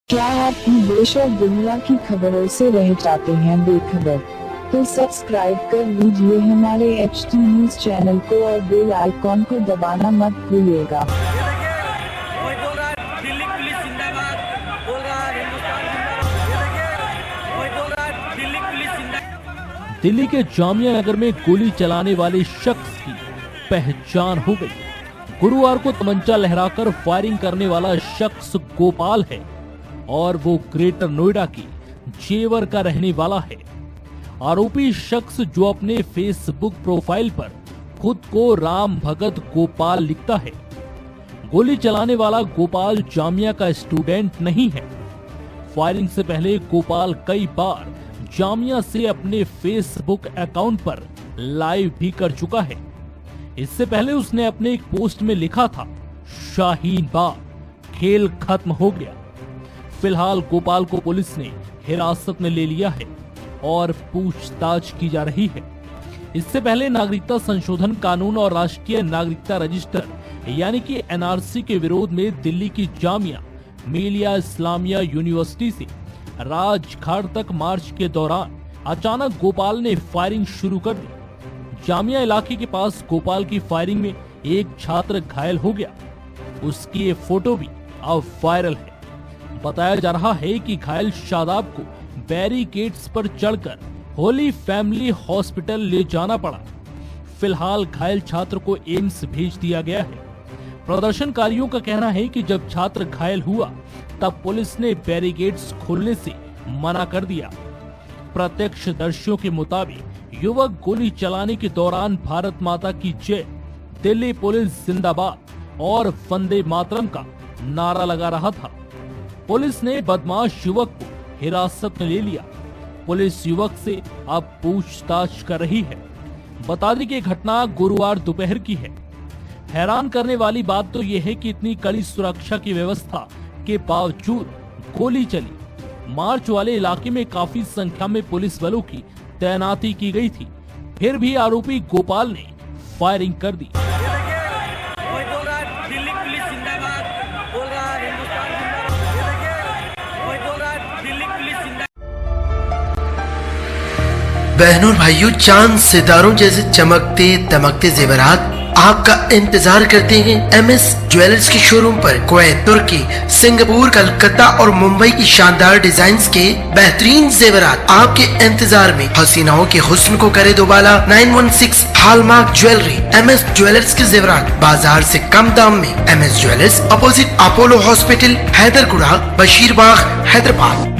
क्या आप देश और दुनिया की खबरों से रह जाते हैं बेखबर? तो सब्सक्राइब कर लीजिए हमारे HT न्यूज चैनल को और बेल आइकॉन को दबाना मत भूलिएगा। कोई बोल रहा है दिल्ली पुलिस जिंदाबाद, बोल रहा है हिंदुस्तान जिंदाबाद, कोई बोल रहा है दिल्ली पुलिस जिंदाबाद। दिल्ली के जामिया नगर में गोली चलाने वाले शख्स की पहचान हो गई। गुरुवार को तमंचा लहराकर फायरिंग करने वाला शख्स गोपाल है और वो ग्रेटर नोएडा की जेवर का रहने वाला है। आरोपी शख्स जो अपने फेसबुक प्रोफाइल पर खुद को राम भगत गोपाल लिखता है। गोली चलाने वाला गोपाल जामिया का स्टूडेंट नहीं है। फायरिंग से पहले गोपाल कई बार जामिया से अपने फेसबुक अकाउंट पर लाइव भी कर चुका है। इससे पहले उसने अपने एक पोस्ट में लिखा था, शाहीन बाग, खेल खत्म हो गया। फिलहाल गोपाल को पुलिस ने हिरासत में ले लिया है और पूछताछ की जा रही है। इससे पहले नागरिकता संशोधन कानून और राष्ट्रीय नागरिकता रजिस्टर यानी कि NRC के विरोध में दिल्ली की जामिया मिलिया इस्लामिया यूनिवर्सिटी से राजघाट तक मार्च के दौरान अचानक गोपाल ने फायरिंग शुरू कर दी। जामिया इलाके के पास गोपाल की फायरिंग में एक छात्र घायल हो गया। उसकी ये फोटो भी अब वायरल है। बताया जा रहा है कि घायल शादाब को बैरिकेड्स पर चढ़कर होली फैमिली हॉस्पिटल ले जाना पड़ा। फिलहाल घायल छात्र को एम्स भेज दिया गया है। प्रदर्शनकारियों का कहना है कि जब छात्र घायल हुआ तब पुलिस ने बैरिकेड्स खोलने से मना कर दिया। प्रत्यक्षदर्शियों के मुताबिक युवक गोली चलाने के दौरान भारत माता की जय, दिल्ली पुलिस जिंदाबाद और वंदे मातरम का नारा लगा रहा था। पुलिस ने बदमाश युवक को हिरासत में ले लिया। पुलिस युवक से अब पूछताछ कर रही है। बता दें कि घटना गुरुवार दोपहर की है। हैरान करने वाली बात तो यह है कि इतनी कड़ी सुरक्षा की व्यवस्था के बावजूद गोली चली। मार्च वाले इलाके में काफी संख्या में पुलिस बलों की तैनाती की गई थी, फिर भी आरोपी गोपाल ने फायरिंग कर दी। कोई बोल रहा है दिल्ली पुलिस जिंदाबाद, बोल रहा है हिंदुस्तान जिंदाबाद, कोई बोल रहा है दिल्ली पुलिस जिंदाबाद। बहनों और भाइयों, चांद सितारों जैसे चमकते दमकते जेवरात आपका इंतजार करते हैं MS ज्वेलर्स के शोरूम पर। कुवैत, तुर्की, सिंगापुर, कलकत्ता और मुंबई की शानदार डिजाइन्स के बेहतरीन जेवरात आपके इंतजार में। हसीनाओं के हुस्न को करे दोबाला। 916 हॉलमार्क ज्वेलरी। MS ज्वेलर्स के जेवरात बाजार से कम दाम में। MS jewellers, opposite Apollo hospital, Hyderguda, Basheerbagh, Hyderabad.